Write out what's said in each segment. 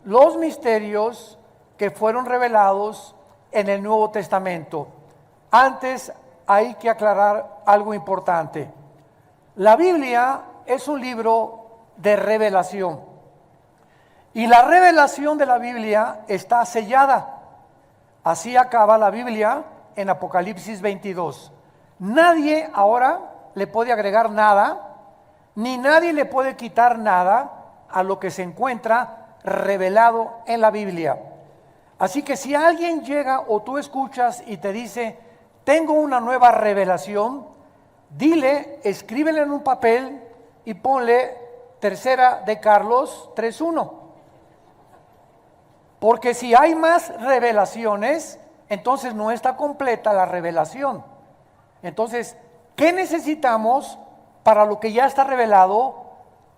los misterios que fueron revelados en el Nuevo Testamento. Antes hay que aclarar algo importante. La Biblia es un libro de revelación. Y la revelación de la Biblia está sellada. Así acaba la Biblia en Apocalipsis 22. Nadie ahora le puede agregar nada, ni nadie le puede quitar nada a lo que se encuentra revelado en la Biblia. Así que si alguien llega o tú escuchas y te dice, tengo una nueva revelación, dile, escríbele en un papel y ponle Tercera de Carlos 3:1. Porque si hay más revelaciones, entonces no está completa la revelación. Entonces, ¿qué necesitamos para lo que ya está revelado?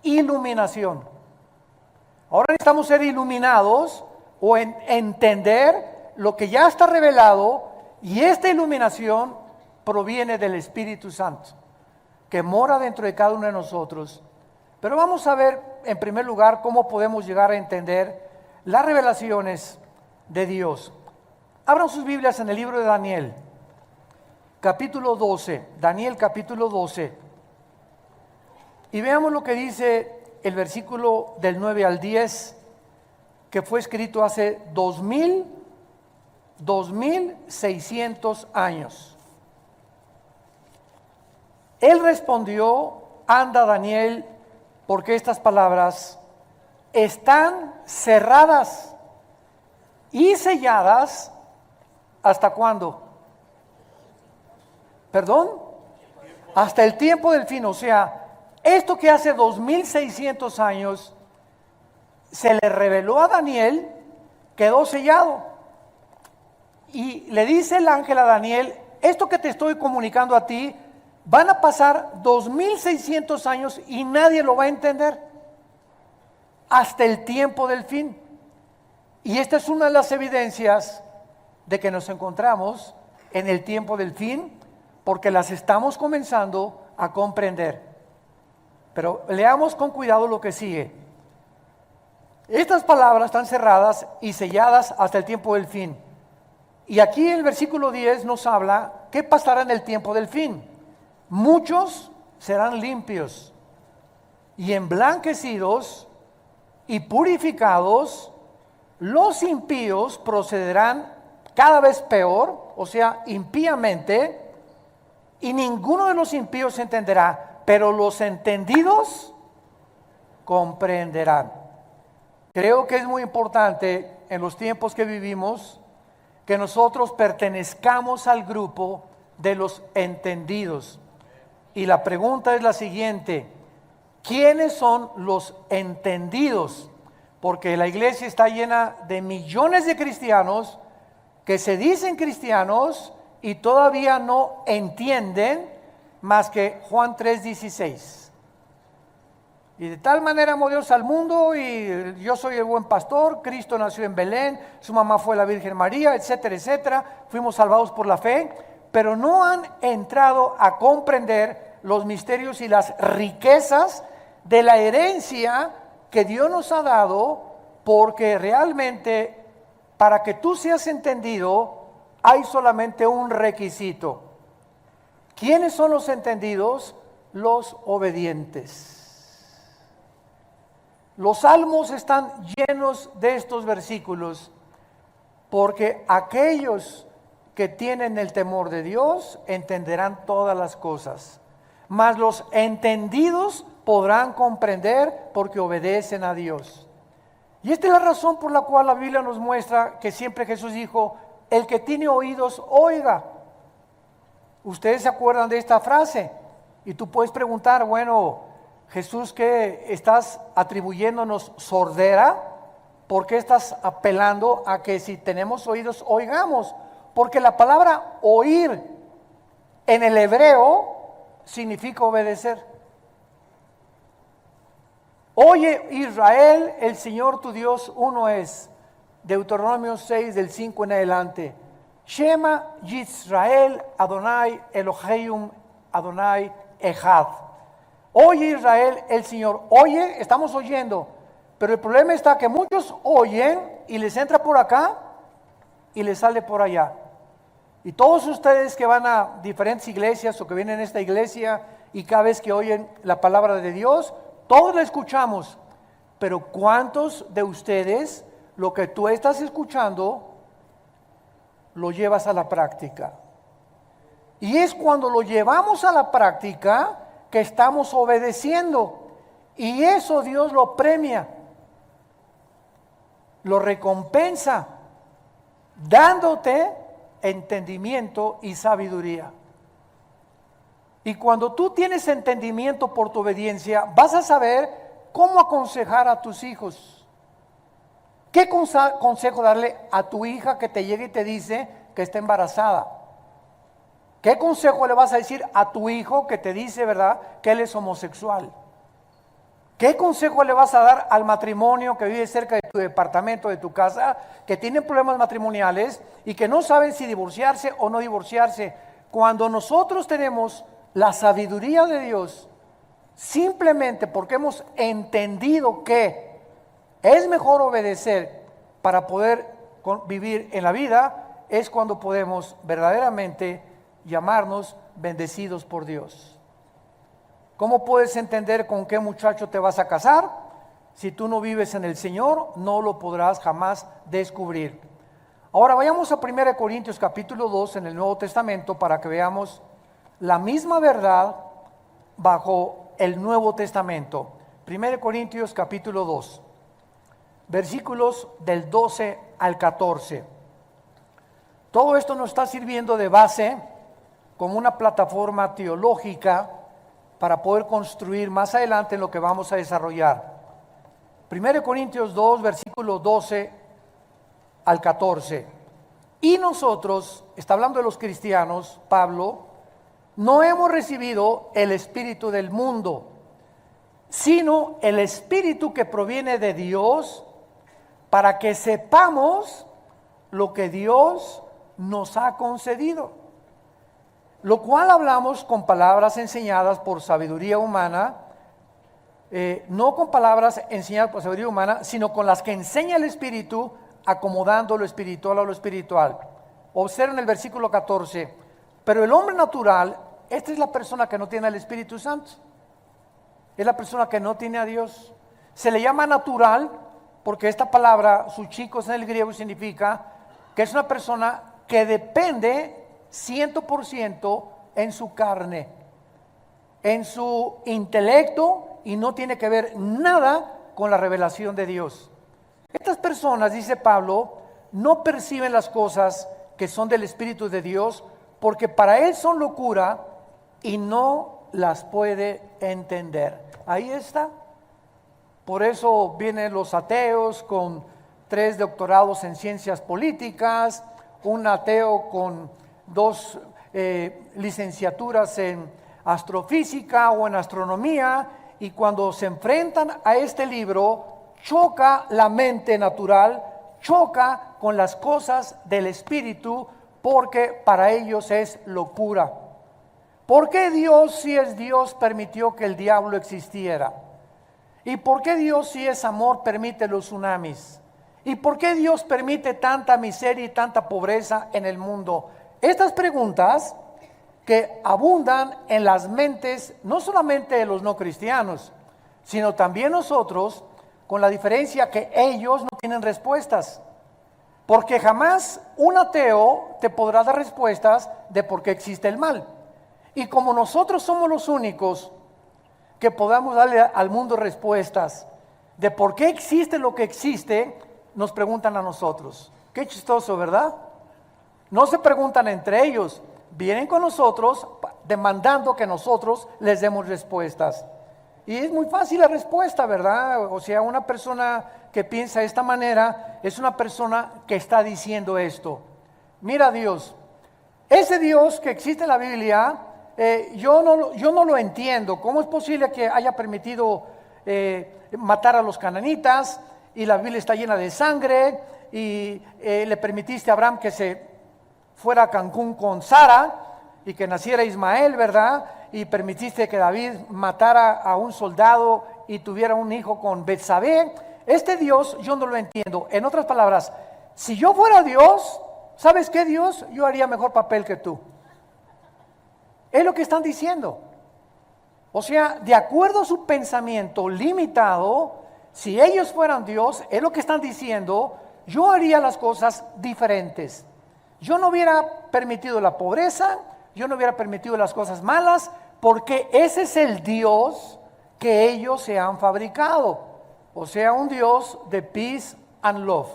Iluminación. Ahora necesitamos ser iluminados o entender lo que ya está revelado, y esta iluminación proviene del Espíritu Santo, que mora dentro de cada uno de nosotros. Pero vamos a ver en primer lugar cómo podemos llegar a entender las revelaciones de Dios. Abran sus Biblias en el libro de Daniel, capítulo 12, Daniel capítulo 12, y veamos lo que dice el versículo del 9 al 10, que fue escrito hace 2600 años. Él respondió, anda Daniel, porque estas palabras están cerradas y selladas. ¿Hasta cuándo? ¿Perdón? Hasta el tiempo del fin. O sea, esto que hace 2600 años se le reveló a Daniel, quedó sellado. Y le dice el ángel a Daniel, esto que te estoy comunicando a ti, van a pasar 2600 años y nadie lo va a entender hasta el tiempo del fin. Y esta es una de las evidencias de que nos encontramos en el tiempo del fin, porque las estamos comenzando a comprender. Pero leamos con cuidado lo que sigue. Estas palabras están cerradas y selladas hasta el tiempo del fin. Y aquí el versículo 10 nos habla qué pasará en el tiempo del fin. Muchos serán limpios y emblanquecidos y purificados. Los impíos procederán cada vez peor, o sea, impíamente, y ninguno de los impíos entenderá, pero los entendidos comprenderán. Creo que es muy importante en los tiempos que vivimos que nosotros pertenezcamos al grupo de los entendidos. Y la pregunta es la siguiente: ¿quiénes son los entendidos? Porque la iglesia está llena de millones de cristianos que se dicen cristianos y todavía no entienden más que Juan 3:16. Y de tal manera amó Dios al mundo, y yo soy el buen pastor, Cristo nació en Belén, su mamá fue la Virgen María, etcétera, etcétera. Fuimos salvados por la fe, pero no han entrado a comprender los misterios y las riquezas de la herencia que Dios nos ha dado, porque realmente para que tú seas entendido hay solamente un requisito. ¿Quiénes son los entendidos? Los obedientes. Los salmos están llenos de estos versículos, porque aquellos que tienen el temor de Dios entenderán todas las cosas, mas los entendidos podrán comprender porque obedecen a Dios. Y esta es la razón por la cual la Biblia nos muestra que siempre Jesús dijo, el que tiene oídos, oiga. Ustedes se acuerdan de esta frase, y tú puedes preguntar, bueno, Jesús, ¿qué estás atribuyéndonos sordera? ¿Por qué estás apelando a que si tenemos oídos, oigamos? Porque la palabra oír en el hebreo significa obedecer. Oye Israel, el Señor tu Dios uno es. Deuteronomio 6 del 5 en adelante. Shema Yisrael Adonai Elohim Adonai Echad. Oye Israel, el Señor. Oye, estamos oyendo, Pero el problema está que muchos oyen y les entra por acá y les sale por allá. Y todos ustedes que van a diferentes iglesias o que vienen a esta iglesia y cada vez que oyen la palabra de Dios, todos la escuchamos. Pero ¿cuántos de ustedes lo que tú estás escuchando lo llevas a la práctica? Y es cuando lo llevamos a la práctica que estamos obedeciendo. Y eso Dios lo premia, lo recompensa, dándote entendimiento y sabiduría. Y cuando tú tienes entendimiento por tu obediencia, vas a saber cómo aconsejar a tus hijos. ¿Qué consejo darle a tu hija que te llegue y te dice que está embarazada? ¿Qué consejo le vas a decir a tu hijo que te dice, verdad, que él es homosexual? ¿Qué consejo le vas a dar al matrimonio que vive cerca de tu departamento, de tu casa, que tienen problemas matrimoniales y que no saben si divorciarse o no divorciarse? Cuando nosotros tenemos la sabiduría de Dios, simplemente porque hemos entendido que es mejor obedecer para poder vivir en la vida, es cuando podemos verdaderamente llamarnos bendecidos por Dios. ¿Cómo puedes entender con qué muchacho te vas a casar? Si tú no vives en el Señor, no lo podrás jamás descubrir. Ahora vayamos a 1 Corintios capítulo 2 en el Nuevo Testamento para que veamos la misma verdad bajo el Nuevo Testamento. 1 Corintios capítulo 2, versículos del 12 al 14. Todo esto nos está sirviendo de base como una plataforma teológica para poder construir más adelante lo que vamos a desarrollar. 1 Corintios 2, versículo 12 al 14. Y nosotros, está hablando de los cristianos, Pablo, no hemos recibido el espíritu del mundo, sino el espíritu que proviene de Dios, para que sepamos lo que Dios nos ha concedido. Lo cual hablamos con palabras enseñadas por sabiduría humana, no con palabras enseñadas por sabiduría humana, sino con las que enseña el Espíritu, acomodando lo espiritual a lo espiritual. Observen el versículo 14. Pero el hombre natural, esta es la persona que no tiene al Espíritu Santo, es la persona que no tiene a Dios. Se le llama natural porque esta palabra, suchikos en el griego, significa que es una persona que depende 100% en su carne, en su intelecto, y no tiene que ver nada con la revelación de Dios. Estas personas, dice Pablo, no perciben las cosas que son del Espíritu de Dios, porque para él son locura y no las puede entender. Ahí está. Por eso vienen los ateos con 3 doctorados en ciencias políticas, un ateo con 2 licenciaturas en astrofísica o en astronomía, y cuando se enfrentan a este libro, choca la mente natural, choca con las cosas del Espíritu, porque para ellos es locura. ¿Por qué Dios, si es Dios, permitió que el diablo existiera? ¿Y por qué Dios, si es amor, permite los tsunamis? ¿Y por qué Dios permite tanta miseria y tanta pobreza en el mundo? Estas preguntas que abundan en las mentes no solamente de los no cristianos, sino también nosotros, con la diferencia que ellos no tienen respuestas. Porque jamás un ateo te podrá dar respuestas de por qué existe el mal. Y como nosotros somos los únicos que podamos darle al mundo respuestas de por qué existe lo que existe, nos preguntan a nosotros. Qué chistoso, ¿verdad? No se preguntan entre ellos, vienen con nosotros demandando que nosotros les demos respuestas. Y es muy fácil la respuesta, ¿verdad? O sea, una persona que piensa de esta manera es una persona que está diciendo esto. Mira Dios, ese Dios que existe en la Biblia, yo no lo entiendo. ¿Cómo es posible que haya permitido matar a los cananitas y la Biblia está llena de sangre y le permitiste a Abraham que se fuera a Cancún con Sara y que naciera Ismael, ¿verdad? Y permitiste que David matara a un soldado y tuviera un hijo con Betsabé? este Dios yo no lo entiendo. En otras palabras, si yo fuera Dios, ¿sabes qué, Dios? Yo haría mejor papel que tú. Es lo que están diciendo. O sea, de acuerdo a su pensamiento limitado, si ellos fueran Dios, es lo que están diciendo, yo haría las cosas diferentes. Yo no hubiera permitido la pobreza, yo no hubiera permitido las cosas malas, porque ese es el Dios que ellos se han fabricado. O sea, un Dios de peace and love.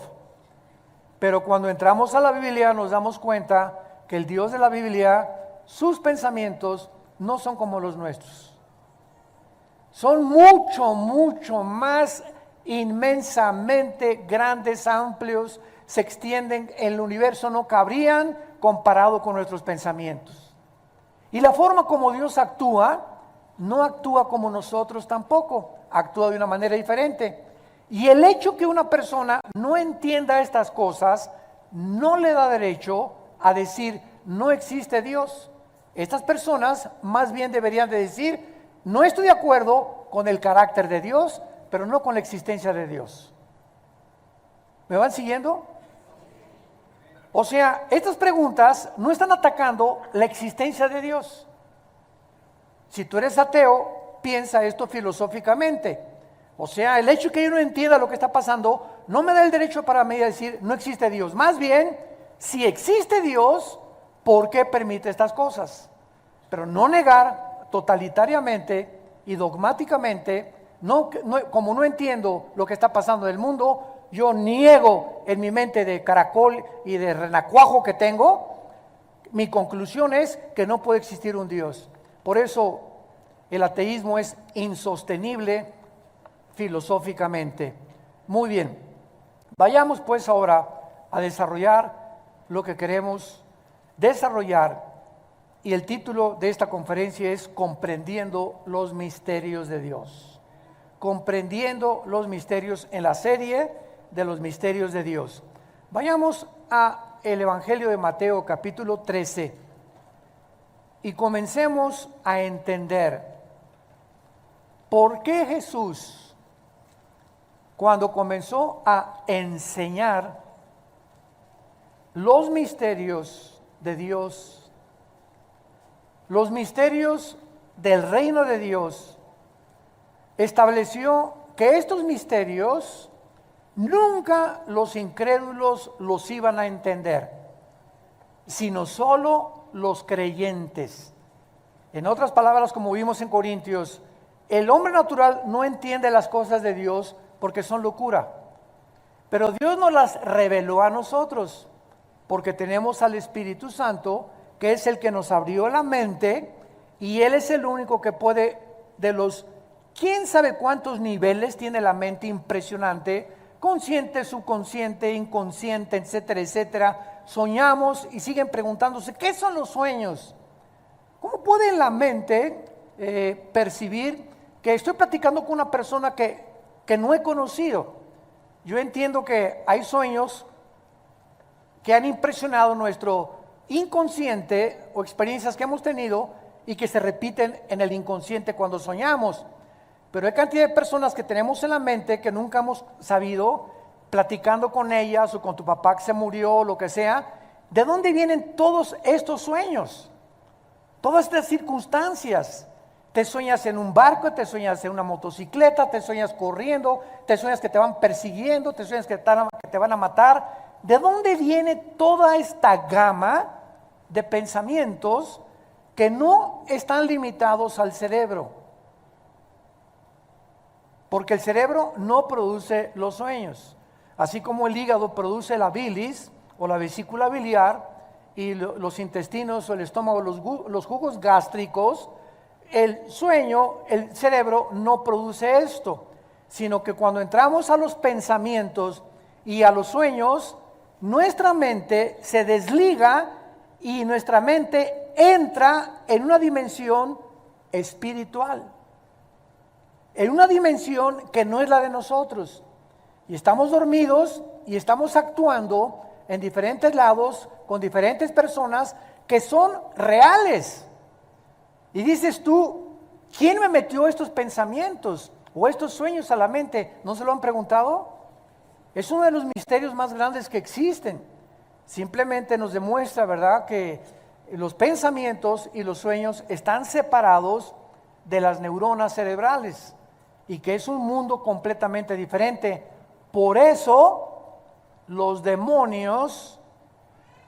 Pero cuando entramos a la Biblia nos damos cuenta que el Dios de la Biblia, sus pensamientos no son como los nuestros. Son mucho más inmensamente grandes, amplios, se extienden, en el universo no cabrían comparado con nuestros pensamientos. Y la forma como Dios actúa, no actúa como nosotros tampoco, actúa de una manera diferente. Y el hecho que una persona no entienda estas cosas, no le da derecho a decir, no existe Dios. Estas personas más bien deberían de decir, no estoy de acuerdo con el carácter de Dios, pero no con la existencia de Dios. ¿Me van siguiendo? O sea, estas preguntas no están atacando la existencia de Dios. Si tú eres ateo, piensa esto filosóficamente. O sea, el hecho de que yo no entienda lo que está pasando no me da el derecho para mí a decir no existe Dios. Más bien, si existe Dios, ¿por qué permite estas cosas? Pero no negar totalitariamente y dogmáticamente, como no entiendo lo que está pasando en el mundo, yo niego en mi mente de caracol y de renacuajo que tengo, mi conclusión es que no puede existir un Dios. Por eso el ateísmo es insostenible filosóficamente. Muy bien, vayamos pues ahora a desarrollar lo que queremos desarrollar, y el título de esta conferencia es Comprendiendo los misterios de Dios. Comprendiendo los misterios, en la serie de los misterios de Dios. Vayamos a el Evangelio de Mateo capítulo 13 y comencemos a entender por qué Jesús, cuando comenzó a enseñar los misterios de Dios, los misterios del reino de Dios, estableció que estos misterios nunca los incrédulos los iban a entender, sino solo los creyentes. En otras palabras, como vimos en Corintios, el hombre natural no entiende las cosas de Dios porque son locura, pero Dios nos las reveló a nosotros, porque tenemos al Espíritu Santo, que es el que nos abrió la mente, y Él es el único que puede, de los quién sabe cuántos niveles tiene la mente impresionante, consciente, subconsciente, inconsciente, etcétera, etcétera. Soñamos y siguen preguntándose, ¿qué son los sueños? ¿Cómo puede la mente percibir que estoy platicando con una persona que no he conocido? Yo entiendo que hay sueños que han impresionado nuestro inconsciente o experiencias que hemos tenido y que se repiten en el inconsciente cuando soñamos. Pero hay cantidad de personas que tenemos en la mente que nunca hemos sabido, platicando con ellas o con tu papá que se murió o lo que sea, ¿de dónde vienen todos estos sueños? Todas estas circunstancias. Te sueñas en un barco, te sueñas en una motocicleta, te sueñas corriendo, te sueñas que te van persiguiendo, te sueñas que te van a matar. ¿De dónde viene toda esta gama de pensamientos que no están limitados al cerebro? Porque el cerebro no produce los sueños, así como el hígado produce la bilis o la vesícula biliar y los intestinos o el estómago, los jugos gástricos. El sueño, el cerebro no produce esto, sino que cuando entramos a los pensamientos y a los sueños, nuestra mente se desliga y nuestra mente entra en una dimensión espiritual, en una dimensión que no es la de nosotros. Y estamos dormidos y estamos actuando en diferentes lados con diferentes personas que son reales. Y dices tú, ¿quién me metió estos pensamientos? o estos sueños a la mente? ¿No se lo han preguntado? Es uno de los misterios más grandes que existen. Simplemente nos demuestra, ¿verdad?, que los pensamientos y los sueños están separados de las neuronas cerebrales y que es un mundo completamente diferente. Por eso los demonios,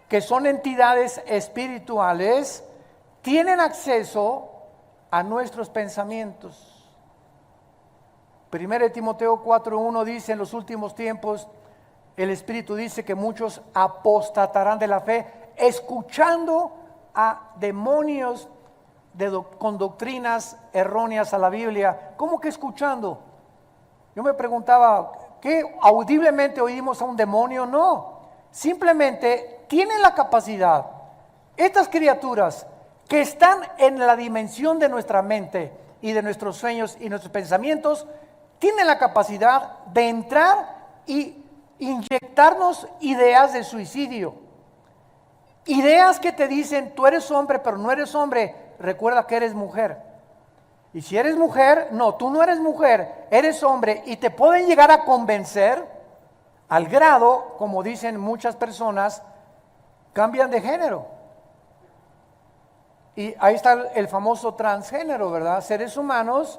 que son entidades espirituales, tienen acceso a nuestros pensamientos. 1 Timoteo 4:1 dice: en los últimos tiempos el Espíritu dice que muchos apostatarán de la fe, escuchando a demonios con doctrinas erróneas a la Biblia. ¿Cómo que escuchando? Yo me preguntaba, ¿qué audiblemente oímos a un demonio? No, simplemente tienen la capacidad, estas criaturas que están en la dimensión de nuestra mente y de nuestros sueños y nuestros pensamientos, tienen la capacidad de entrar y inyectarnos ideas de suicidio. Ideas que te dicen: tú eres hombre, pero no eres hombre, recuerda que eres mujer. Y si eres mujer, no, tú no eres mujer, eres hombre, y te pueden llegar a convencer al grado, como dicen muchas personas, cambian de género. Y ahí está el famoso transgénero, ¿verdad? Seres humanos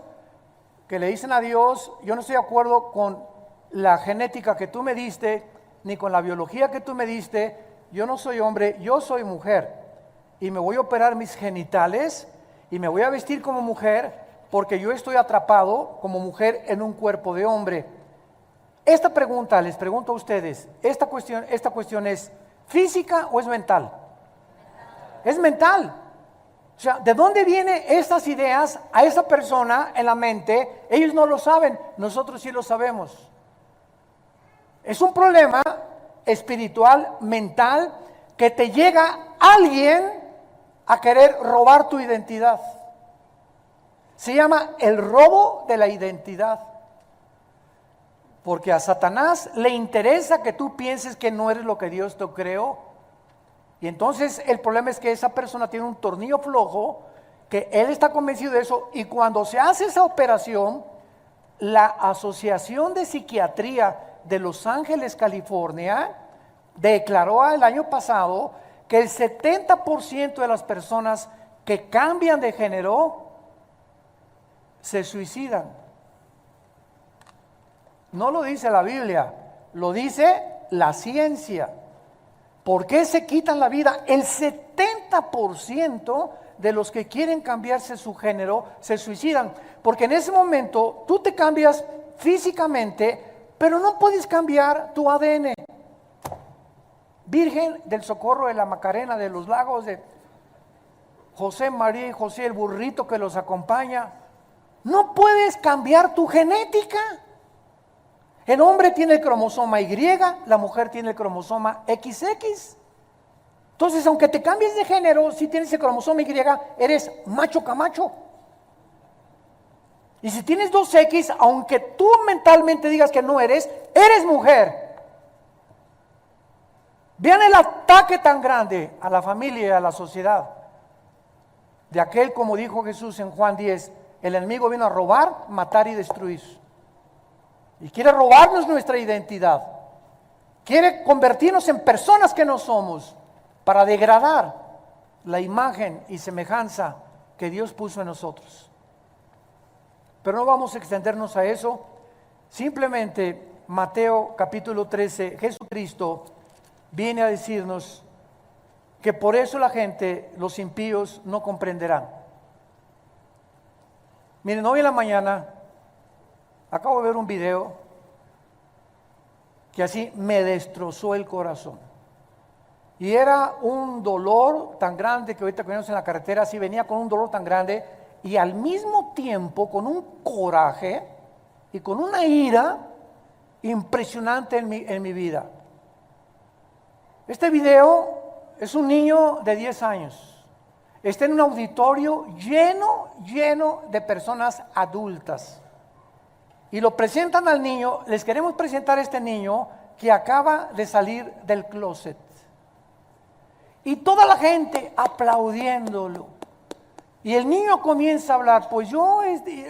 que le dicen a Dios: yo no estoy de acuerdo con la genética que tú me diste, ni con la biología que tú me diste, yo no soy hombre, yo soy mujer, y me voy a operar mis genitales, y me voy a vestir como mujer, porque yo estoy atrapado como mujer en un cuerpo de hombre. Esta pregunta, les pregunto a ustedes, esta cuestión ¿es física o es mental? Es mental. O sea, ¿de dónde vienen estas ideas a esa persona en la mente? Ellos no lo saben, nosotros sí lo sabemos. Es un problema espiritual, mental, que te llega alguien a querer robar tu identidad. Se llama el robo de la identidad. Porque a Satanás le interesa que tú pienses que no eres lo que Dios te creó. Y entonces el problema es que esa persona tiene un tornillo flojo, que él está convencido de eso, y cuando se hace esa operación, la Asociación de Psiquiatría de Los Ángeles, California, declaró el año pasado que el 70% de las personas que cambian de género se suicidan. No lo dice la Biblia, lo dice la ciencia. ¿Por qué se quitan la vida? El 70% de los que quieren cambiarse su género se suicidan, porque en ese momento tú te cambias físicamente, pero no puedes cambiar tu ADN. Virgen del Socorro de la Macarena, de los Lagos, de José, María y José, el burrito que los acompaña, no puedes cambiar tu genética. El hombre tiene el cromosoma Y, la mujer tiene el cromosoma XX. Entonces, aunque te cambies de género, si tienes el cromosoma Y, eres macho camacho. Y si tienes 2X, aunque tú mentalmente digas que no eres mujer. Vean el ataque tan grande a la familia y a la sociedad. De aquel, como dijo Jesús en Juan 10, el enemigo vino a robar, matar y destruir. Y quiere robarnos nuestra identidad. Quiere convertirnos en personas que no somos, para degradar la imagen y semejanza que Dios puso en nosotros. Pero no vamos a extendernos a eso. Simplemente Mateo capítulo 13, Jesucristo viene a decirnos que por eso la gente, los impíos, no comprenderán. Miren, hoy en la mañana acabo de ver un video que así me destrozó el corazón. Y era un dolor tan grande que ahorita que venimos en la carretera, así venía con un dolor tan grande y al mismo tiempo con un coraje y con una ira impresionante en mi vida. Este video es un niño de 10 años. Está en un auditorio lleno de personas adultas. Y lo presentan al niño. Les queremos presentar a este niño que acaba de salir del closet. Y toda la gente aplaudiéndolo. Y el niño comienza a hablar, pues yo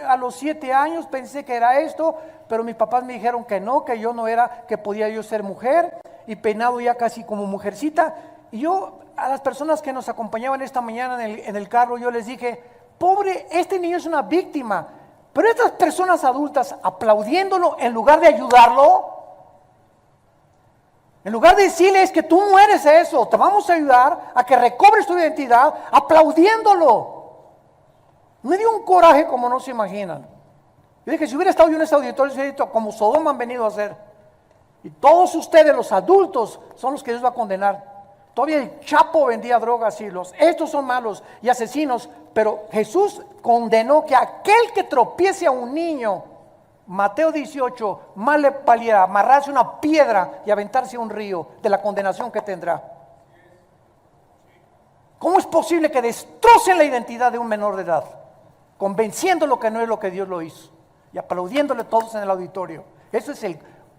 a los 7 años pensé que era esto, pero mis papás me dijeron que no, que yo no era, que podía yo ser mujer, y peinado ya casi como mujercita. Y yo a las personas que nos acompañaban esta mañana en el carro, yo les dije, pobre, este niño es una víctima, pero estas personas adultas aplaudiéndolo en lugar de ayudarlo, en lugar de decirles que tú no eres eso, te vamos a ayudar a que recobres tu identidad, aplaudiéndolo. Me dio un coraje como no se imaginan. Yo dije, si hubiera estado yo en ese auditorio, hubiera dicho, como Sodoma han venido a hacer. Y todos ustedes, los adultos, son los que Dios va a condenar. Todavía el Chapo vendía drogas y estos son malos y asesinos, pero Jesús condenó que aquel que tropiece a un niño, Mateo 18, más le valiera amarrarse una piedra y aventarse a un río de la condenación que tendrá. ¿Cómo es posible que destrocen la identidad de un menor de edad? Convenciéndolo que no es lo que Dios lo hizo y aplaudiéndole todos en el auditorio. Eso es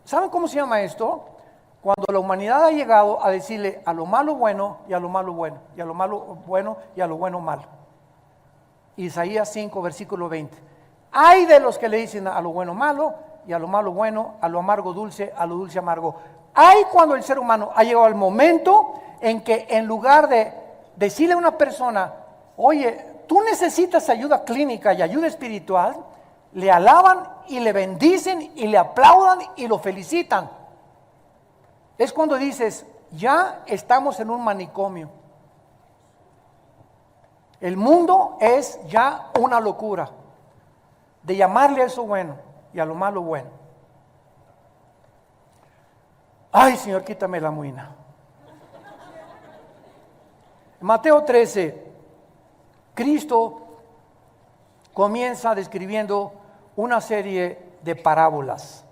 ¿saben cómo se llama esto? Cuando la humanidad ha llegado a decirle a lo malo bueno y a lo malo bueno, y a lo malo bueno y a lo bueno malo. Isaías 5, versículo 20. Hay de los que le dicen a lo bueno malo y a lo malo bueno, a lo amargo dulce, a lo dulce amargo. Hay cuando el ser humano ha llegado al momento en que en lugar de decirle a una persona, oye, tú necesitas ayuda clínica y ayuda espiritual, le alaban y le bendicen y le aplaudan y lo felicitan. Es cuando dices, ya estamos en un manicomio. El mundo es ya una locura de llamarle a eso bueno y a lo malo bueno. Ay, Señor, quítame la muina. En Mateo 13, Cristo comienza describiendo una serie de parábolas.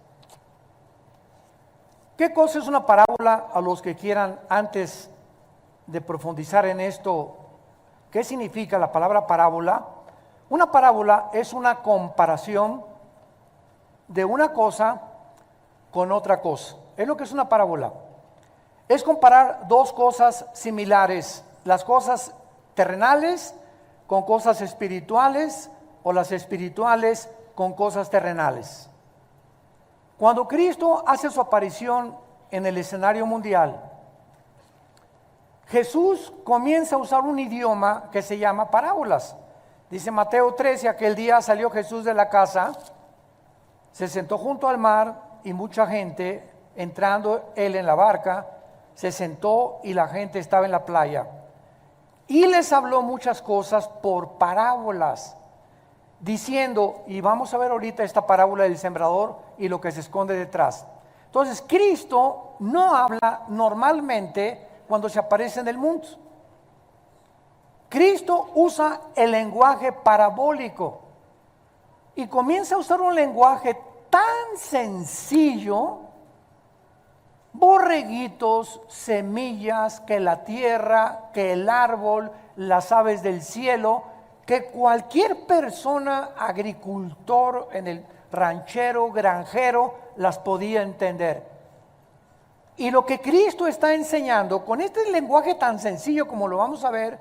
¿Qué cosa es una parábola? A los que quieran, antes de profundizar en esto, ¿qué significa la palabra parábola? Una parábola es una comparación de una cosa con otra cosa. Es lo que es una parábola. Es comparar dos cosas similares, las cosas terrenales con cosas espirituales o las espirituales con cosas terrenales. Cuando Cristo hace su aparición en el escenario mundial, Jesús comienza a usar un idioma que se llama parábolas. Dice Mateo 13, aquel día salió Jesús de la casa, se sentó junto al mar y mucha gente, entrando él en la barca, se sentó y la gente estaba en la playa. Y les habló muchas cosas por parábolas, diciendo, y vamos a ver ahorita esta parábola del sembrador y lo que se esconde detrás. Entonces, Cristo no habla normalmente cuando se aparece en el mundo. Cristo usa el lenguaje parabólico y comienza a usar un lenguaje tan sencillo, borreguitos, semillas, que la tierra, que el árbol, las aves del cielo, que cualquier persona, agricultor, en el ranchero, granjero, las podía entender. Y lo que Cristo está enseñando con este lenguaje tan sencillo como lo vamos a ver,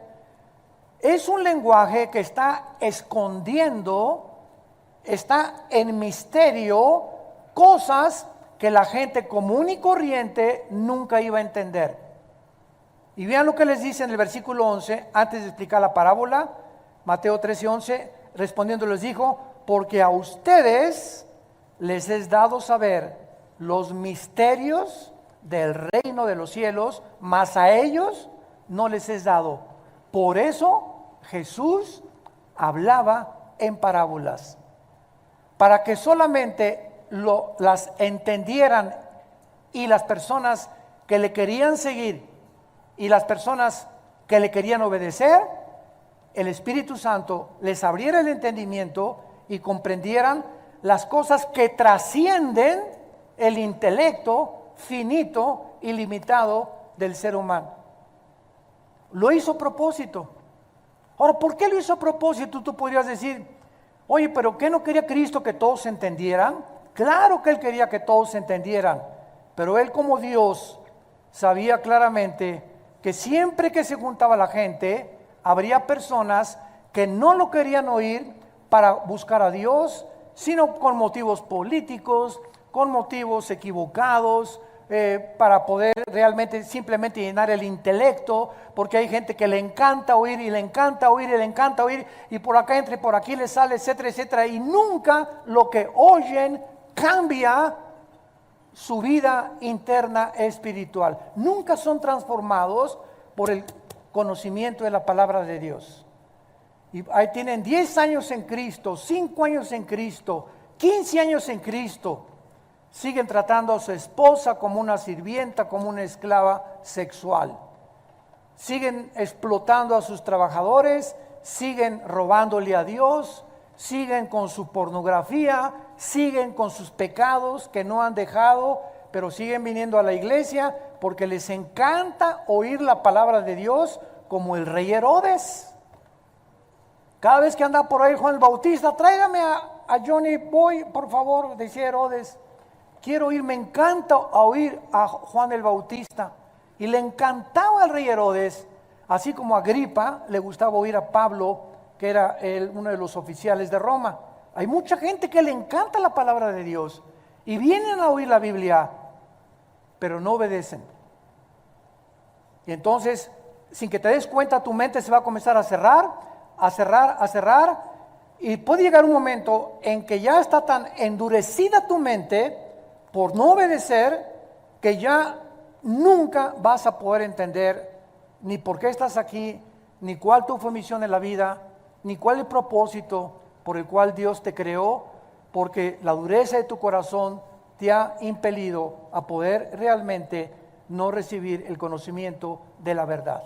es un lenguaje que está escondiendo, está en misterio, cosas que la gente común y corriente nunca iba a entender. Y vean lo que les dice en el versículo 11, antes de explicar la parábola, Mateo 13:11, respondiendo les dijo, porque a ustedes les es dado saber los misterios del reino de los cielos, mas a ellos no les es dado. Por eso Jesús hablaba en parábolas, para que solamente las entendieran y las personas que le querían seguir y las personas que le querían obedecer, el Espíritu Santo les abriera el entendimiento y comprendieran las cosas que trascienden el intelecto finito y limitado del ser humano. Lo hizo a propósito. Ahora, ¿por qué lo hizo a propósito? Tú podrías decir, oye, pero ¿qué no quería Cristo que todos se entendieran? Claro que Él quería que todos se entendieran, pero Él como Dios sabía claramente que siempre que se juntaba la gente, habría personas que no lo querían oír para buscar a Dios, sino con motivos políticos, con motivos equivocados, para poder realmente simplemente llenar el intelecto, porque hay gente que le encanta oír y le encanta oír y le encanta oír, y por acá entra y por aquí le sale, etcétera, etcétera, y nunca lo que oyen cambia su vida interna espiritual. Nunca son transformados por el conocimiento de la palabra de Dios. Y ahí tienen 10 años en Cristo, 5 años en Cristo, 15 años en Cristo. Siguen tratando a su esposa como una sirvienta, como una esclava sexual. Siguen explotando a sus trabajadores, siguen robándole a Dios, siguen con su pornografía, siguen con sus pecados que no han dejado, pero siguen viniendo a la iglesia porque les encanta oír la palabra de Dios, como el rey Herodes. Cada vez que anda por ahí Juan el Bautista, tráigame a Johnny Boy, por favor, decía Herodes. Quiero oír, me encanta oír a Juan el Bautista. Y le encantaba al rey Herodes, así como a Agripa le gustaba oír a Pablo, que era uno de los oficiales de Roma. Hay mucha gente que le encanta la palabra de Dios y vienen a oír la Biblia, pero no obedecen. Y entonces, sin que te des cuenta, tu mente se va a comenzar a cerrar, a cerrar, a cerrar, y puede llegar un momento en que ya está tan endurecida tu mente por no obedecer, que ya nunca vas a poder entender ni por qué estás aquí, ni cuál tu fue misión en la vida, ni cuál el propósito por el cual Dios te creó, porque la dureza de tu corazón te ha impelido a poder realmente no recibir el conocimiento de la verdad.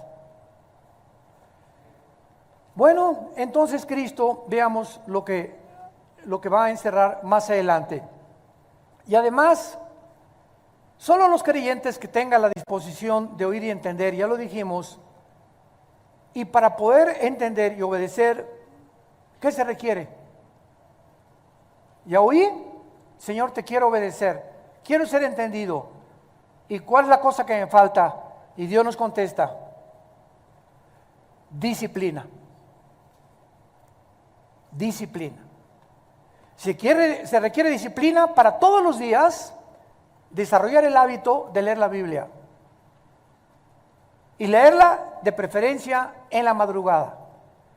Bueno, entonces Cristo, veamos lo que va a encerrar más adelante. Y además, solo los creyentes que tengan la disposición de oír y entender, ya lo dijimos, y para poder entender y obedecer, ¿qué se requiere? Ya oí, Señor, te quiero obedecer, quiero ser entendido. ¿Y cuál es la cosa que me falta? Y Dios nos contesta: disciplina. Disciplina. Se requiere disciplina para todos los días desarrollar el hábito de leer la Biblia. Y leerla de preferencia en la madrugada,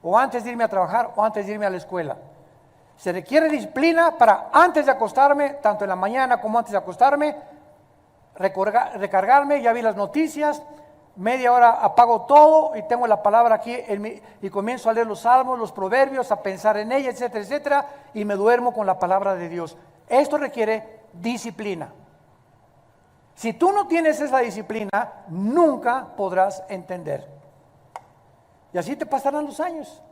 o antes de irme a trabajar, o antes de irme a la escuela. Se requiere disciplina para antes de acostarme, tanto en la mañana como antes de acostarme, recargarme, ya vi las noticias, media hora apago todo y tengo la palabra aquí y comienzo a leer los salmos, los proverbios, a pensar en ella, etcétera, etcétera, y me duermo con la palabra de Dios. Esto requiere disciplina. Si tú no tienes esa disciplina, nunca podrás entender. Y así te pasarán los años.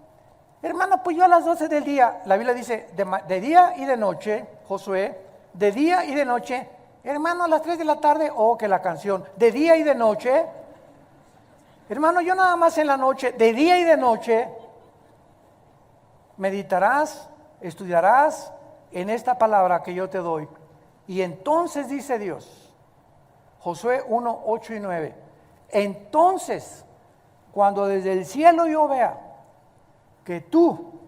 Hermano, pues yo a las 12 del día, la Biblia dice, de día y de noche, Josué, de día y de noche. Hermano, a las 3 de la tarde, que la canción, de día y de noche. Hermano, yo nada más en la noche, de día y de noche, meditarás, estudiarás en esta palabra que yo te doy. Y entonces dice Dios, Josué 1, 8 y 9, entonces, cuando desde el cielo yo vea que tú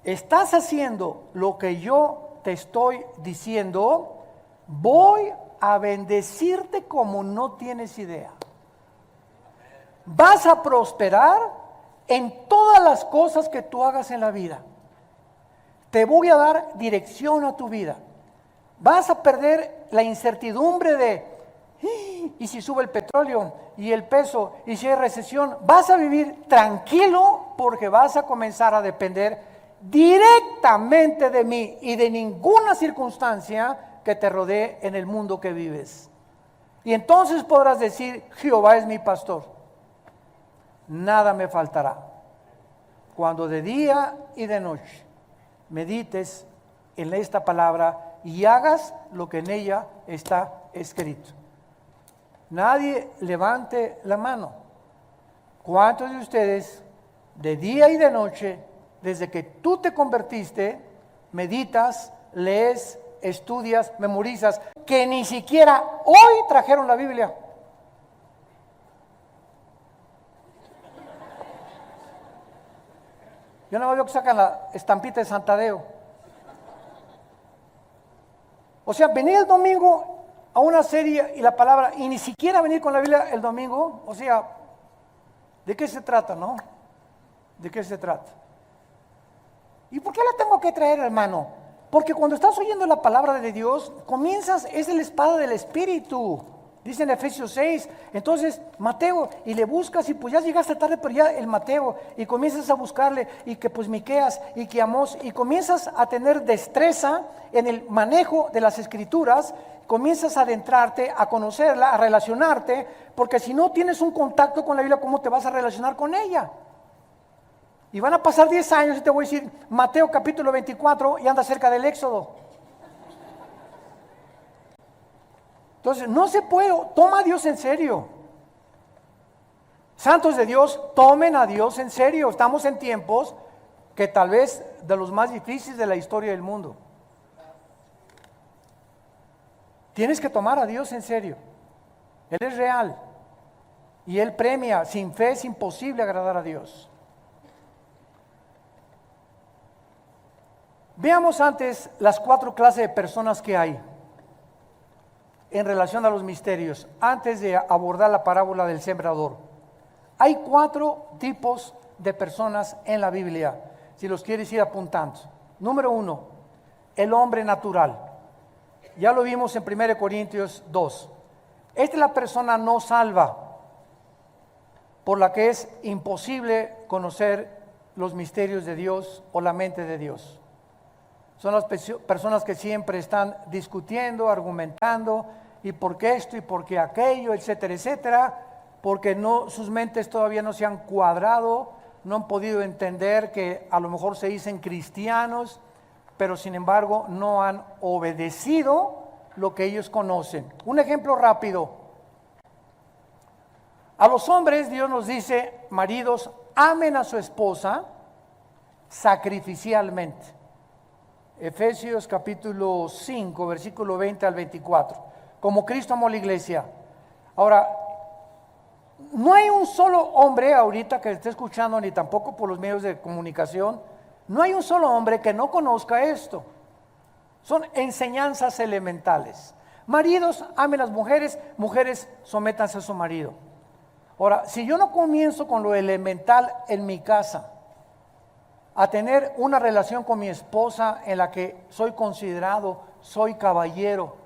estás haciendo lo que yo te estoy diciendo, voy a bendecirte como no tienes idea. Vas a prosperar en todas las cosas que tú hagas en la vida. Te voy a dar dirección a tu vida. Vas a perder la incertidumbre de, ¿y si sube el petróleo y el peso? ¿Y si hay recesión? Vas a vivir tranquilo porque vas a comenzar a depender directamente de mí y de ninguna circunstancia que te rodee en el mundo que vives. Y entonces podrás decir, Jehová es mi pastor. Nada me faltará. Cuando de día y de noche medites en esta palabra y hagas lo que en ella está escrito. Nadie levante la mano. ¿Cuántos de ustedes de día y de noche, desde que tú te convertiste, meditas, lees, estudias, memorizas, que ni siquiera hoy trajeron la Biblia? Yo no veo que sacan la estampita de Santadeo. O sea, venir el domingo a una serie y la palabra, y ni siquiera venir con la Biblia el domingo, o sea, ¿de qué se trata, no? ¿De qué se trata? ¿Y por qué la tengo que traer, hermano? Porque cuando estás oyendo la palabra de Dios, comienzas, es la espada del Espíritu. Dice en Efesios 6, entonces Mateo, y le buscas y pues ya llegaste tarde, pero ya el Mateo, y comienzas a buscarle, y que pues Miqueas, y que Amós, y comienzas a tener destreza en el manejo de las Escrituras, comienzas a adentrarte, a conocerla, a relacionarte, porque si no tienes un contacto con la Biblia, ¿cómo te vas a relacionar con ella? Y van a pasar 10 años y te voy a decir, Mateo capítulo 24 y anda cerca del Éxodo. Entonces, no se puede, toma a Dios en serio. Santos de Dios, tomen a Dios en serio. Estamos en tiempos que tal vez de los más difíciles de la historia del mundo. Tienes que tomar a Dios en serio. Él es real y Él premia. Sin fe es imposible agradar a Dios. Veamos antes las 4 clases de personas que hay en relación a los misterios, antes de abordar la parábola del sembrador. Hay 4 tipos de personas en la Biblia, si los quieres ir apuntando. Número 1, el hombre natural. Ya lo vimos en 1 Corintios 2. Esta es la persona no salva, por la que es imposible conocer los misterios de Dios o la mente de Dios. Son las personas que siempre están discutiendo, argumentando, y por qué esto y por qué aquello, etcétera, etcétera, porque sus mentes todavía no se han cuadrado, no han podido entender que a lo mejor se dicen cristianos, pero sin embargo no han obedecido lo que ellos conocen. Un ejemplo rápido. A los hombres Dios nos dice, maridos, amen a su esposa sacrificialmente. Efesios capítulo 5, versículo 20 al 24. Como Cristo amó la iglesia. Ahora, no hay un solo hombre ahorita que esté escuchando, ni tampoco por los medios de comunicación, no hay un solo hombre que no conozca esto. Son enseñanzas elementales. Maridos, amen a las mujeres, mujeres, sométanse a su marido. Ahora, si yo no comienzo con lo elemental en mi casa, a tener una relación con mi esposa en la que soy considerado, soy caballero,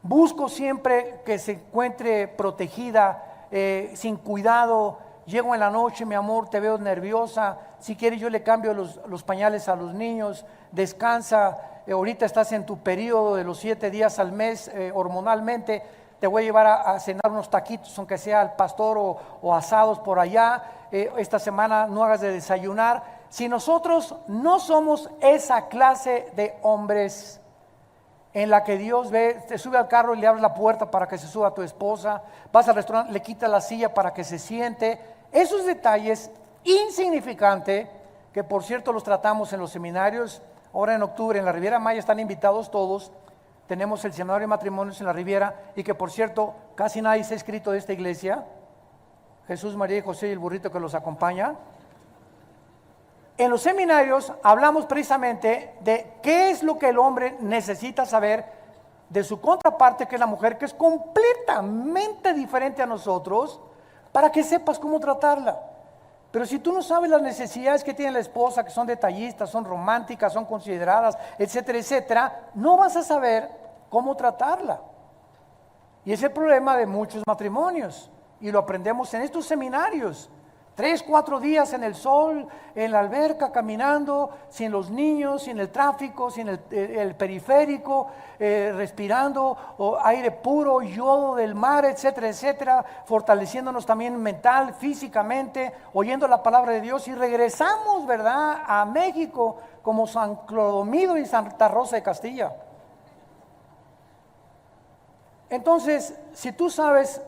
busco siempre que se encuentre protegida, sin cuidado, llego en la noche, mi amor, te veo nerviosa, si quieres yo le cambio los pañales a los niños, descansa, ahorita estás en tu periodo de los 7 días al mes hormonalmente, te voy a llevar a cenar unos taquitos, aunque sea al pastor o asados por allá, esta semana no hagas de desayunar. Si nosotros no somos esa clase de hombres en la que Dios ve, te sube al carro y le abres la puerta para que se suba a tu esposa, vas al restaurante, le quitas la silla para que se siente, esos detalles insignificantes, que por cierto los tratamos en los seminarios, ahora en octubre en la Riviera Maya están invitados todos, tenemos el seminario de matrimonios en la Riviera, y que por cierto casi nadie se ha inscrito de esta iglesia, Jesús, María y José y el burrito que los acompaña. En los seminarios hablamos precisamente de qué es lo que el hombre necesita saber de su contraparte, que es la mujer, que es completamente diferente a nosotros, para que sepas cómo tratarla. Pero si tú no sabes las necesidades que tiene la esposa, que son detallistas, son románticas, son consideradas, etcétera, etcétera, no vas a saber cómo tratarla. Y es el problema de muchos matrimonios, y lo aprendemos en estos seminarios. 3, 4 días en el sol, en la alberca, caminando, sin los niños, sin el tráfico, sin el periférico, respirando aire puro, yodo del mar, etcétera, etcétera, fortaleciéndonos también mental, físicamente, oyendo la palabra de Dios, y regresamos, ¿verdad?, a México como San Clodomiro y Santa Rosa de Castilla. Entonces, si tú sabes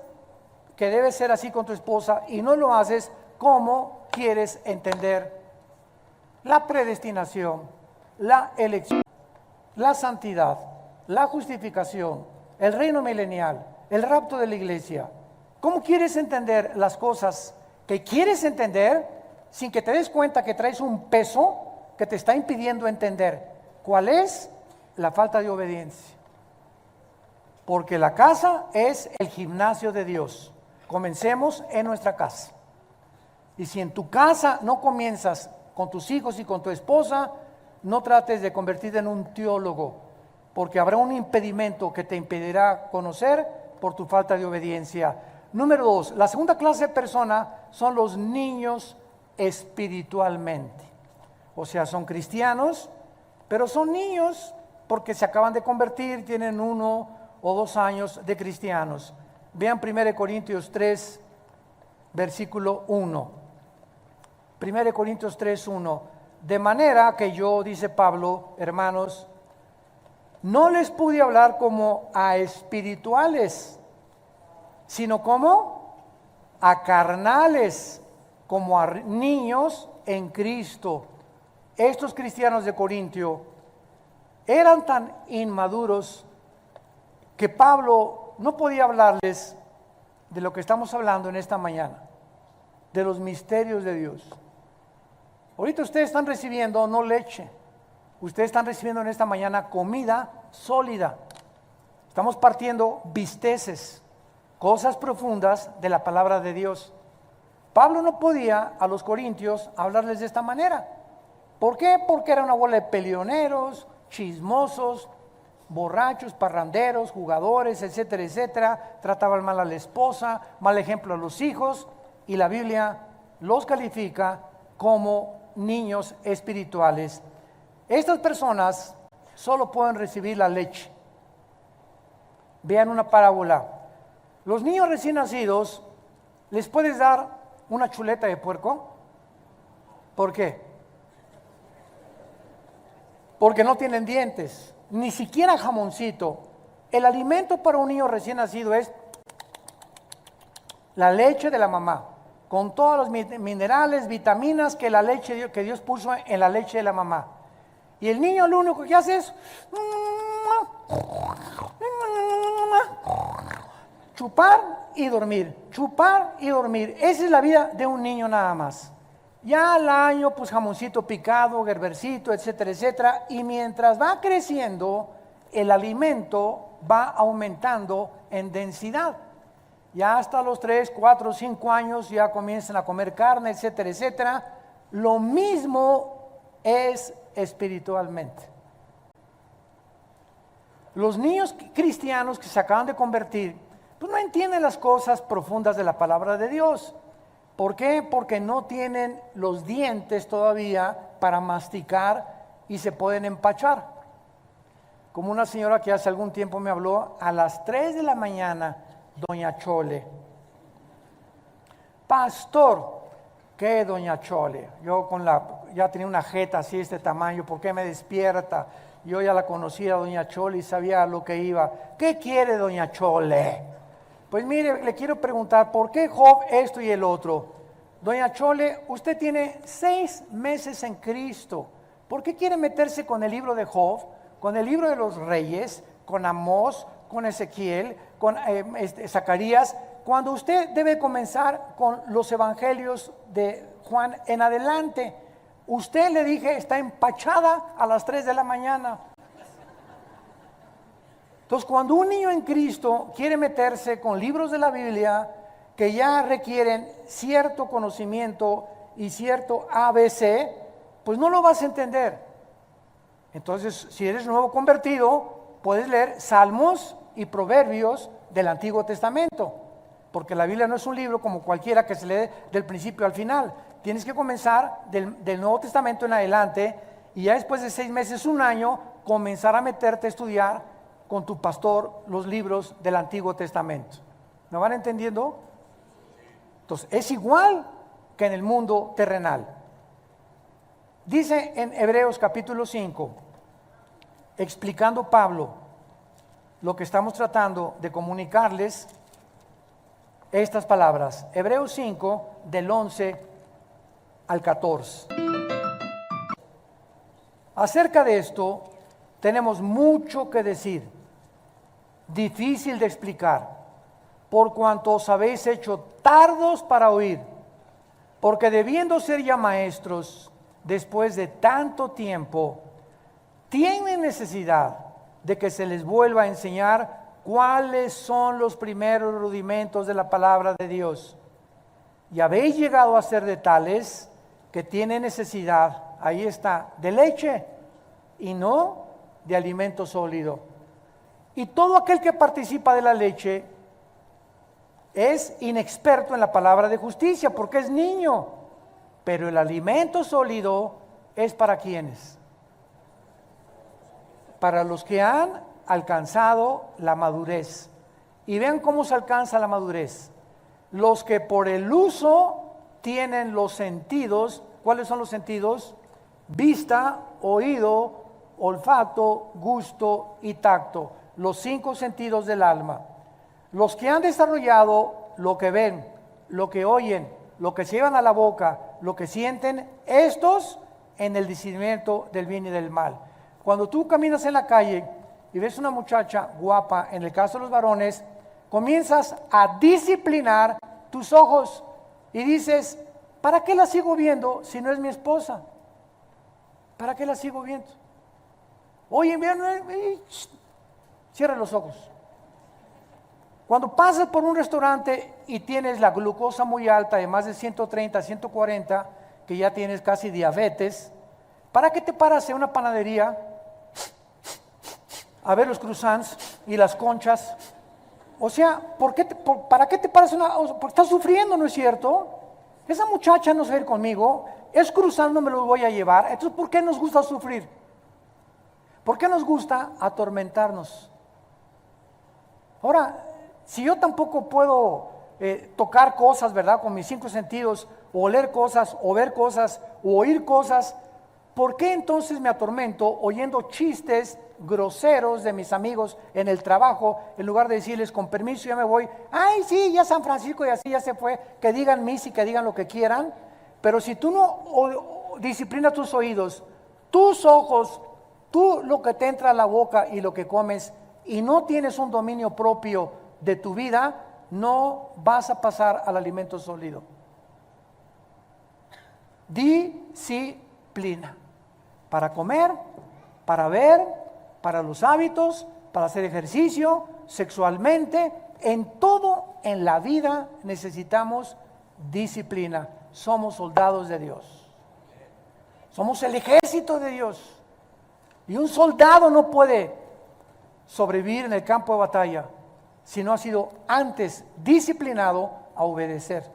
que debe ser así con tu esposa y no lo haces, ¿cómo quieres entender la predestinación, la elección, la santidad, la justificación, el reino milenial, el rapto de la iglesia? ¿Cómo quieres entender las cosas que quieres entender sin que te des cuenta que traes un peso que te está impidiendo entender cuál es la falta de obediencia. Porque la casa es el gimnasio de Dios. Comencemos en nuestra casa. Y si en tu casa no comienzas con tus hijos y con tu esposa, no trates de convertirte en un teólogo, porque habrá un impedimento que te impedirá conocer por tu falta de obediencia. Número 2, la segunda clase de persona son los niños espiritualmente. O sea, son cristianos, pero son niños porque se acaban de convertir, tienen 1 o 2 años de cristianos. Vean 1 Corintios 3, versículo 1. 1 Corintios 3, 1. De manera que yo, dice Pablo, hermanos, no les pude hablar como a espirituales, sino como a carnales, como a niños en Cristo. Estos cristianos de Corintio eran tan inmaduros que Pablo no podía hablarles de lo que estamos hablando en esta mañana, de los misterios de Dios. Ahorita ustedes están recibiendo no leche, ustedes están recibiendo en esta mañana comida sólida. Estamos partiendo bisteces, cosas profundas de la palabra de Dios. Pablo no podía a los corintios hablarles de esta manera. ¿Por qué? Porque era una bola de peleoneros, chismosos, borrachos, parranderos, jugadores, etcétera, etcétera. Trataban mal a la esposa, mal ejemplo a los hijos, y la Biblia los califica como niños espirituales. Estas personas solo pueden recibir la leche. Vean una parábola. Los niños recién nacidos, ¿les puedes dar una chuleta de puerco? ¿Por qué? Porque no tienen dientes, ni siquiera jamoncito. El alimento para un niño recién nacido es la leche de la mamá, con todos los minerales, vitaminas que la leche que Dios puso en la leche de la mamá. Y el niño lo único que hace es chupar y dormir, chupar y dormir. Esa es la vida de un niño nada más. Ya al año, pues jamoncito picado, gerbercito, etcétera, etcétera. Y mientras va creciendo, el alimento va aumentando en densidad. Ya hasta los 3, 4, 5 años ya comienzan a comer carne, etcétera, etcétera. Lo mismo es espiritualmente. Los niños cristianos que se acaban de convertir, pues no entienden las cosas profundas de la palabra de Dios. ¿Por qué? Porque no tienen los dientes todavía para masticar y se pueden empachar. Como una señora que hace algún tiempo me habló a las 3 de la mañana, doña Chole. Pastor, ¿qué doña Chole? Yo ya tenía una jeta así de este tamaño, ¿por qué me despierta? Yo ya la conocía, doña Chole, y sabía a lo que iba. ¿Qué quiere doña Chole? Pues mire, le quiero preguntar, ¿por qué Job esto y el otro? Doña Chole, usted tiene 6 meses en Cristo. ¿Por qué quiere meterse con el libro de Job, con el libro de los reyes, con Amós, con Ezequiel, con Zacarías, cuando usted debe comenzar con los evangelios de Juan en adelante? Usted, le dije, está empachada a las 3 de la mañana. Entonces, cuando un niño en Cristo quiere meterse con libros de la Biblia que ya requieren cierto conocimiento y cierto ABC, pues no lo vas a entender. Entonces, si eres nuevo convertido, puedes leer Salmos y Proverbios del Antiguo Testamento, porque la Biblia no es un libro como cualquiera que se lee del principio al final. Tienes que comenzar del Nuevo Testamento en adelante, y ya después de 6 meses, 1 año, comenzar a meterte a estudiar con tu pastor los libros del Antiguo Testamento. ¿Me van entendiendo? Entonces, es igual que en el mundo terrenal. Dice en Hebreos capítulo 5, explicando Pablo lo que estamos tratando de comunicarles, estas palabras. Hebreos 5, del 11 al 14. Acerca de esto, tenemos mucho que decir, difícil de explicar, por cuanto os habéis hecho tardos para oír, Porque debiendo ser ya maestros, después de tanto tiempo, tienen necesidad de que se les vuelva a enseñar cuáles son los primeros rudimentos de la palabra de Dios. Y habéis llegado a ser de tales que tienen necesidad, ahí está, de leche y no de alimento sólido. Y todo aquel que participa de la leche es inexperto en la palabra de justicia porque es niño, pero el alimento sólido es para quienes, para los que han alcanzado la madurez. Y vean cómo se alcanza la madurez. Los que por el uso tienen los sentidos. ¿Cuáles son los sentidos? Vista, oído, olfato, gusto y tacto. Los 5 sentidos del alma. Los que han desarrollado lo que ven, lo que oyen, lo que se llevan a la boca, lo que sienten, estos en el discernimiento del bien y del mal. Cuando tú caminas en la calle y ves una muchacha guapa, en el caso de los varones, comienzas a disciplinar tus ojos y dices, ¿para qué la sigo viendo si no es mi esposa? ¿Para qué la sigo viendo? Oye, vean, cierra los ojos. Cuando pasas por un restaurante y tienes la glucosa muy alta de más de 130, 140, que ya tienes casi diabetes, ¿para qué te paras en una panadería a ver los croissants y las conchas? O sea, ¿para qué te paras porque estás sufriendo, ¿no es cierto? Esa muchacha no se va a ir conmigo, es croissant, no me lo voy a llevar. Entonces, ¿por qué nos gusta sufrir? ¿Por qué nos gusta atormentarnos? Ahora, si yo tampoco puedo tocar cosas, ¿verdad? Con mis 5 sentidos, o oler cosas, o ver cosas, o oír cosas, ¿por qué entonces me atormento oyendo chistes groseros de mis amigos en el trabajo, en lugar de decirles con permiso ya me voy? Ay, sí, ya San Francisco y así ya se fue, que digan misa y que digan lo que quieran. Pero si tú no disciplinas tus oídos, tus ojos, tú lo que te entra a la boca y lo que comes, y no tienes un dominio propio de tu vida, no vas a pasar al alimento sólido. Disciplina. Para comer, para ver, para los hábitos, para hacer ejercicio, sexualmente, en todo en la vida necesitamos disciplina. Somos soldados de Dios. Somos el ejército de Dios. Y un soldado no puede sobrevivir en el campo de batalla si no ha sido antes disciplinado a obedecer.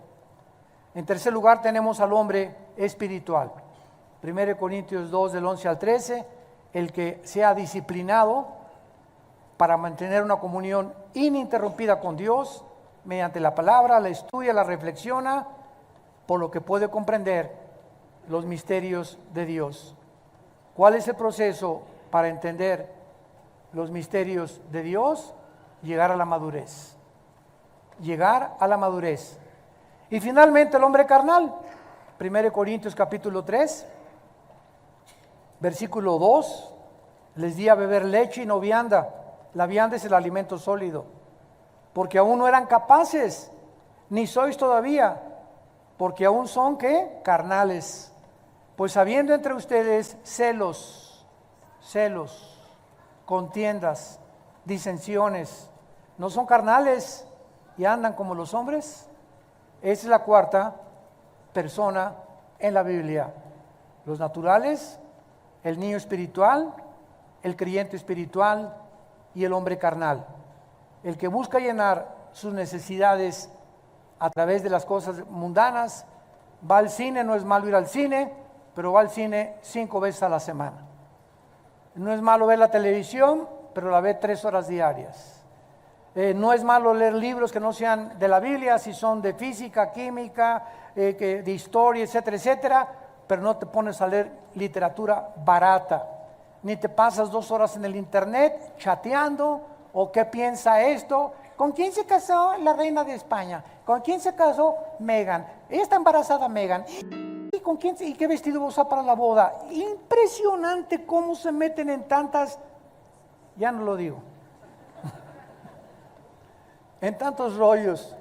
En tercer lugar tenemos al hombre espiritual. 1 Corintios 2 del 11 al 13, el que sea disciplinado para mantener una comunión ininterrumpida con Dios mediante la palabra, la estudia, la reflexiona, por lo que puede comprender los misterios de Dios. ¿Cuál es el proceso para entender los misterios de Dios? Llegar a la madurez. Llegar a la madurez. Y finalmente el hombre carnal. 1 Corintios capítulo 3, versículo 2. Les di a beber leche y no vianda. La vianda es el alimento sólido. Porque aún no eran capaces, ni sois todavía, porque aún son, ¿qué? Carnales. Pues habiendo entre ustedes celos, contiendas, disensiones, ¿no son carnales y andan como los hombres? Esa es la cuarta persona en la Biblia. Los naturales, el niño espiritual, el creyente espiritual y el hombre carnal. El que busca llenar sus necesidades a través de las cosas mundanas, va al cine, no es malo ir al cine, pero va al cine 5 veces a la semana. No es malo ver la televisión, pero la ve 3 horas diarias. No es malo leer libros que no sean de la Biblia, si son de física, química, de historia, etcétera, etcétera, pero no te pones a leer literatura barata, ni te pasas 2 horas en el internet chateando, o qué piensa esto, ¿con quién se casó la reina de España? ¿Con quién se casó Meghan? Ella está embarazada, Meghan. ¿Y con quién y qué vestido va a usar para la boda? Impresionante cómo se meten en tantas, ya no lo digo, en tantos rollos.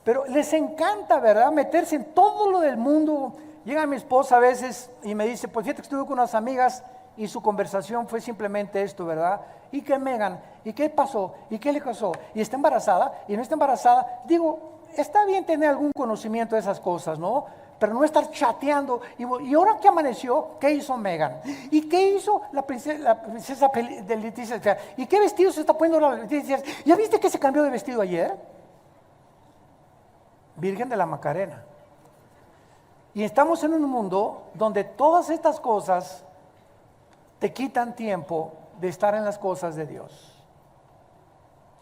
Pero les encanta, ¿verdad? Meterse en todo lo del mundo. Llega mi esposa a veces y me dice, pues fíjate que estuve con unas amigas y su conversación fue simplemente esto, ¿verdad? ¿Y qué Megan? ¿Y qué pasó? ¿Y qué le pasó? ¿Y está embarazada? ¿Y no está embarazada? Digo, está bien tener algún conocimiento de esas cosas, ¿no? Pero no estar chateando. ¿Y ahora qué amaneció? ¿Qué hizo Megan? ¿Y qué hizo la princesa de Leticia? ¿Y qué vestido se está poniendo la Leticia? ¿Ya viste que se cambió de vestido ayer? Virgen de la Macarena. Y estamos en un mundo donde todas estas cosas te quitan tiempo de estar en las cosas de Dios.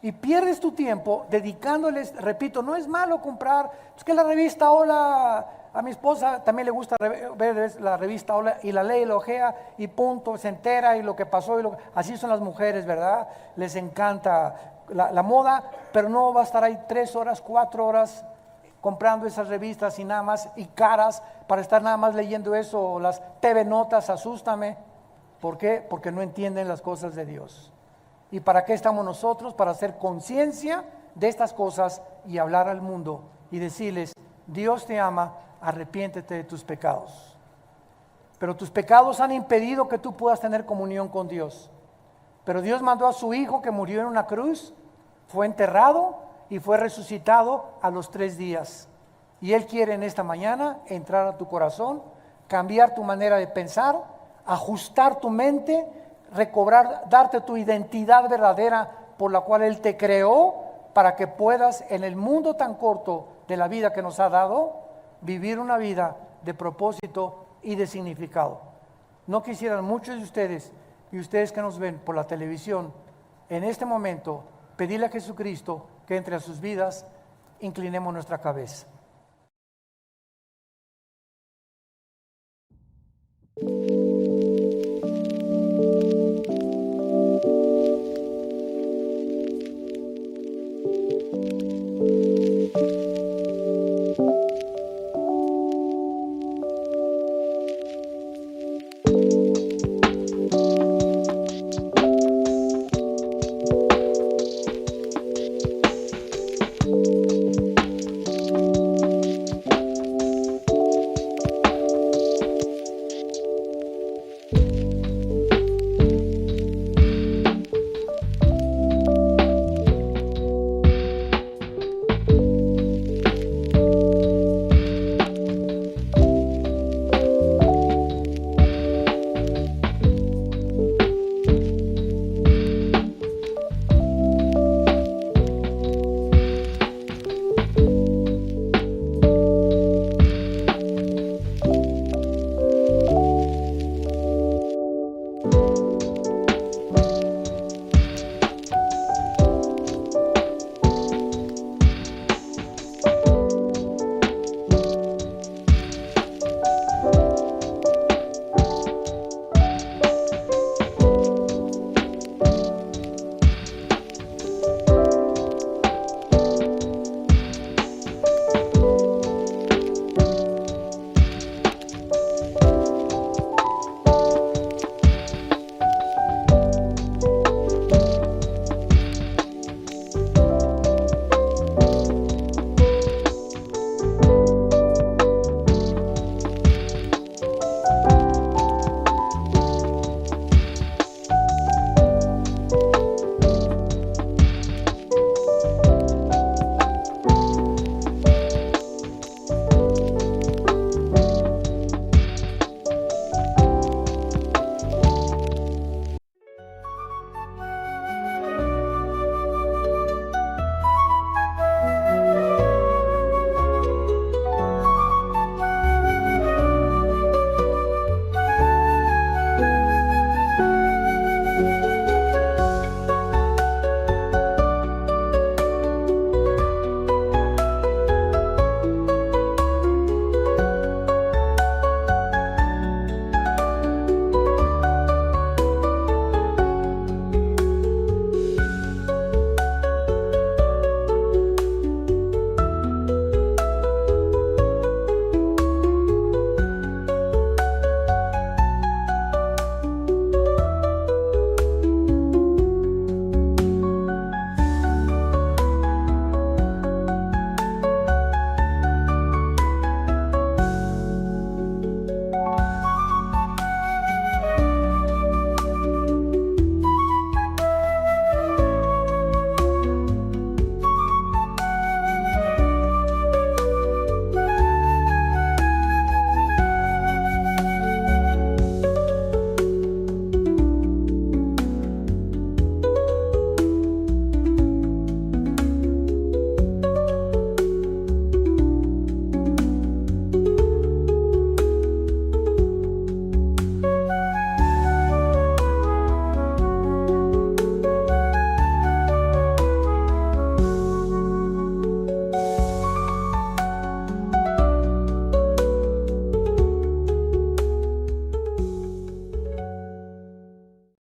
Y pierdes tu tiempo dedicándoles, repito, no es malo comprar, es que la revista Hola, a mi esposa también le gusta ver la revista Hola y la lee y la ojea y punto, se entera y lo que pasó, así son las mujeres, ¿verdad? Les encanta la moda, pero no va a estar ahí 3 horas, 4 horas comprando esas revistas y nada más, y caras, para estar nada más leyendo eso, o las TV Notas, asústame. ¿Por qué? Porque no entienden las cosas de Dios. ¿Y para qué estamos nosotros? Para hacer conciencia de estas cosas y hablar al mundo y decirles, Dios te ama, arrepiéntete de tus pecados. Pero tus pecados han impedido que tú puedas tener comunión con Dios. Pero Dios mandó a su Hijo que murió en una cruz, fue enterrado y fue resucitado a los 3 días. Y Él quiere en esta mañana entrar a tu corazón, cambiar tu manera de pensar, ajustar tu mente, recobrar, darte tu identidad verdadera por la cual Él te creó, para que puedas en el mundo tan corto de la vida que nos ha dado, vivir una vida de propósito y de significado. No quisieran muchos de ustedes, y ustedes que nos ven por la televisión, en este momento, pedirle a Jesucristo que entre a sus vidas, inclinemos nuestra cabeza.